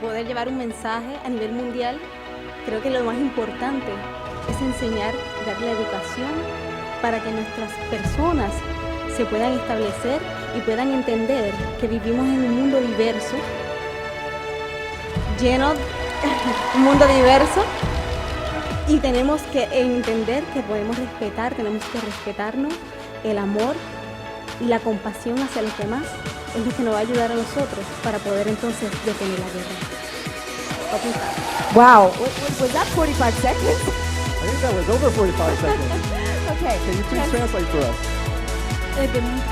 poder llevar un mensaje a nivel mundial, creo que lo más importante es enseñar, dar la educación para que nuestras personas se puedan establecer y puedan entender que vivimos en un mundo diverso, un mundo diverso, y tenemos que entender que podemos respetar, tenemos que respetarnos. El amor y la compasión hacia los demás es lo que nos va a ayudar a nosotros para poder entonces detener la guerra. Wow, was that 45 seconds? I think that was over 45 seconds. Okay. Can you please translate for us?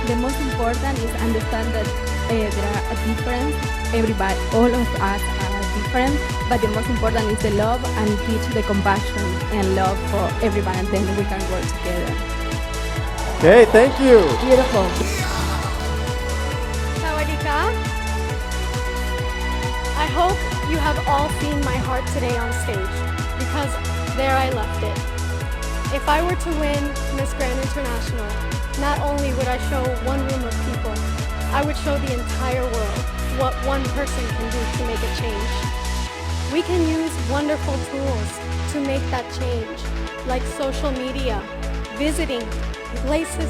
The most important is understand that there are a difference. Everybody, all of us are different, but the most important is the love and teach the compassion and love for everybody, and then we can work together. Okay, thank you. Beautiful. Sawadika. I hope you have all seen my heart today on stage, because there I left it. If I were to win Miss Grand International, not only would I show one room of people, I would show the entire world what one person can do to make a change. We can use wonderful tools to make that change, like social media, visiting places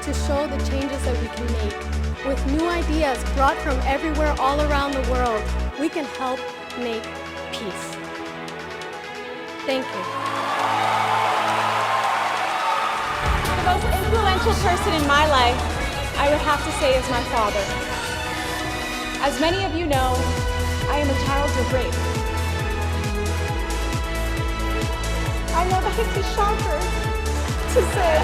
to show the changes that we can make. With new ideas brought from everywhere all around the world, we can help make peace. Thank you. The most influential person in my life, I would have to say, is my father. As many of you know, I am a child of rape. I know that it's a shocker to say.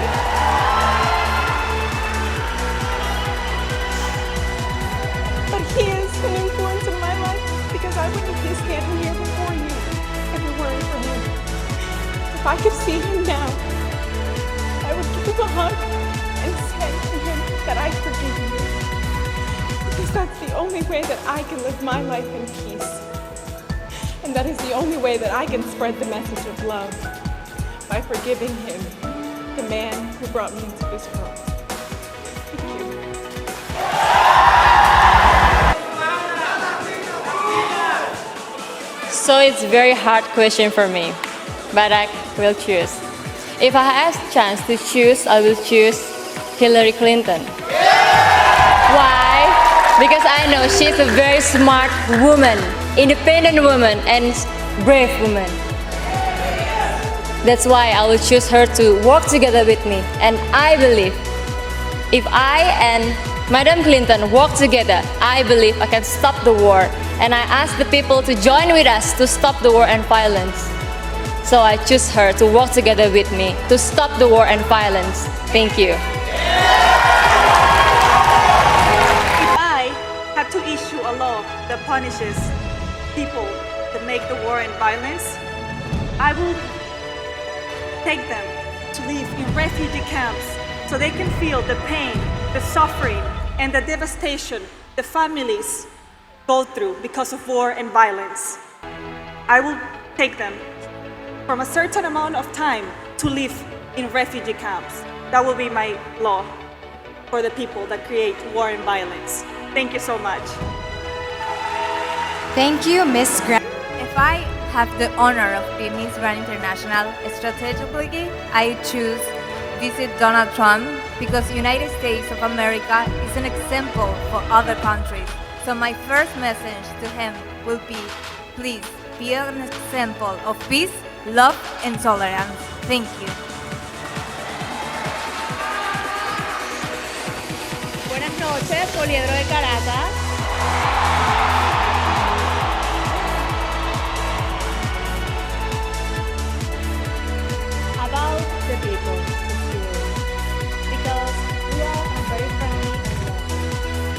But he is an influence in my life because I wouldn't be standing here before you if it weren't for him. If I could see him now, I would give him a hug and say to him that I forgive you. Because that's the only way that I can live my life in peace. And that is the only way that I can spread the message of love, by forgiving him, the man who brought me into this world. Thank you. So it's a very hard question for me, but I will choose. If I have a chance to choose, I will choose Hillary Clinton. Why? Because I know she's a very smart woman, independent woman, and brave woman. That's why I will choose her to work together with me. And I believe if I and Madam Clinton work together, I believe I can stop the war. And I ask the people to join with us to stop the war and violence. So I choose her to work together with me to stop the war and violence. Thank you. If I had to issue a law that punishes people that make the war and violence, I will take them to live in refugee camps so they can feel the pain, the suffering, and the devastation the families go through because of war and violence. I will take them from a certain amount of time to live in refugee camps. That will be my law for the people that create war and violence. Thank you so much. Thank you, Miss Grand. If I have the honor of being Miss Grand International, strategically, I choose visit Donald Trump because United States of America is an example for other countries. So my first message to him will be, please be an example of peace, love, and tolerance. Thank you. Buenas noches, Poliedro de Caracas. About the people, because we are very friendly and loving.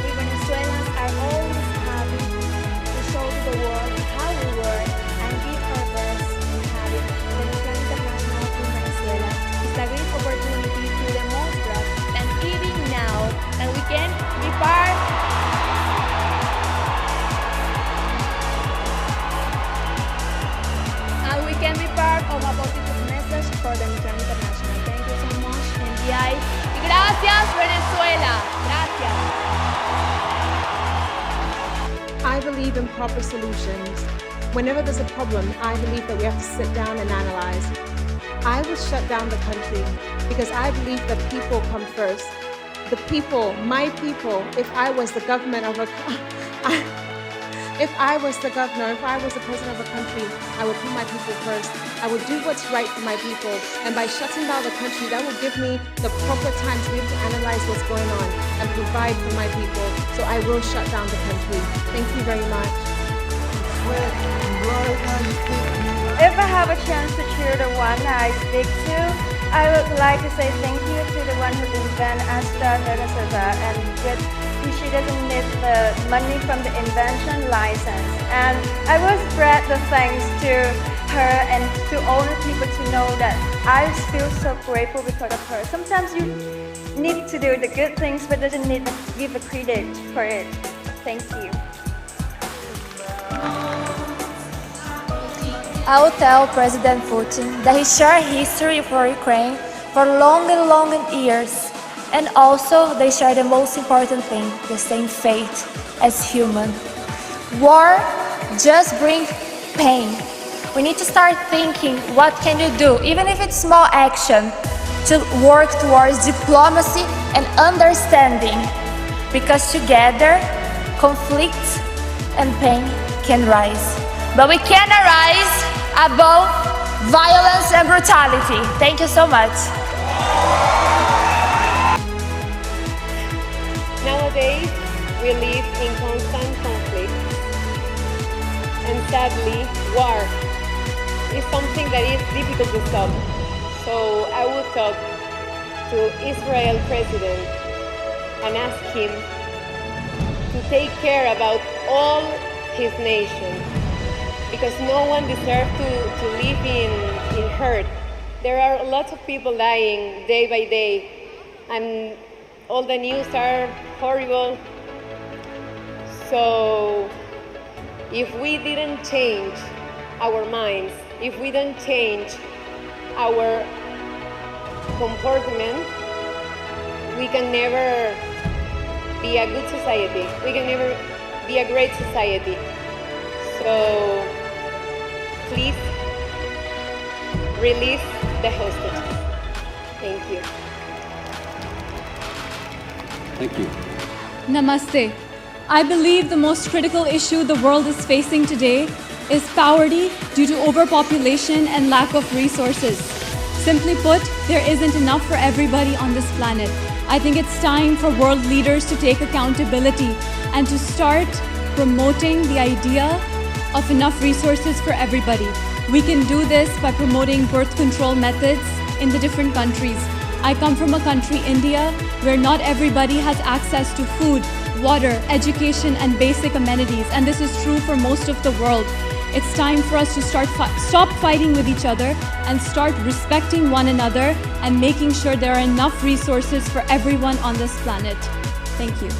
We Venezuelans are always happy to show to the world how we work and give our best in having Venezuela International in Venezuela. It's a great opportunity to demonstrate and even now that we can be part of a positive message for the Venezuela International. Thank you so much, NDI. Gracias, Venezuela. Gracias. I believe in proper solutions. Whenever there's a problem, I believe that we have to sit down and analyze. I will shut down the country because I believe that people come first. The people, my people, if I was the government of a if I was the governor, if I was the president of a country, I would put my people first. I would do what's right for my people. And by shutting down the country, that will give me the proper time to be able to analyze what's going on and provide for my people. So I will shut down the country. Thank you very much. If I have a chance to cheer the one I speak to, I would like to say thank you to the one who invented AstraZeneca, and she doesn't need the money from the invention license. And I will spread the thanks to her and to all the people to know that I feel so grateful because of her. Sometimes you need to do the good things, but doesn't need to give a credit for it. Thank you. I will tell President Putin that he shared history for Ukraine for long years. And also, they share the most important thing, the same fate as human. War just brings pain. We need to start thinking, what can you do, even if it's small action, to work towards diplomacy and understanding. Because together, conflict and pain can rise. But we cannot rise above violence and brutality. Thank you so much. Nowadays, we live in constant conflict, and sadly, war is something that is difficult to stop. So I would talk to Israel president and ask him to take care about all his nation, because no one deserves to live in hurt. There are lots of people dying day by day, and all the news are horrible. So if we didn't change our minds, if we don't change our comportment, we can never be a good society. We can never be a great society. So please release the hostages. Thank you. Thank you. Namaste. I believe the most critical issue the world is facing today is poverty due to overpopulation and lack of resources. Simply put, there isn't enough for everybody on this planet. I think it's time for world leaders to take accountability and to start promoting the idea of enough resources for everybody. We can do this by promoting birth control methods in the different countries. I come from a country, India, where not everybody has access to food, water, education, and basic amenities, and this is true for most of the world. It's time for us to stop fighting with each other and start respecting one another and making sure there are enough resources for everyone on this planet. Thank you.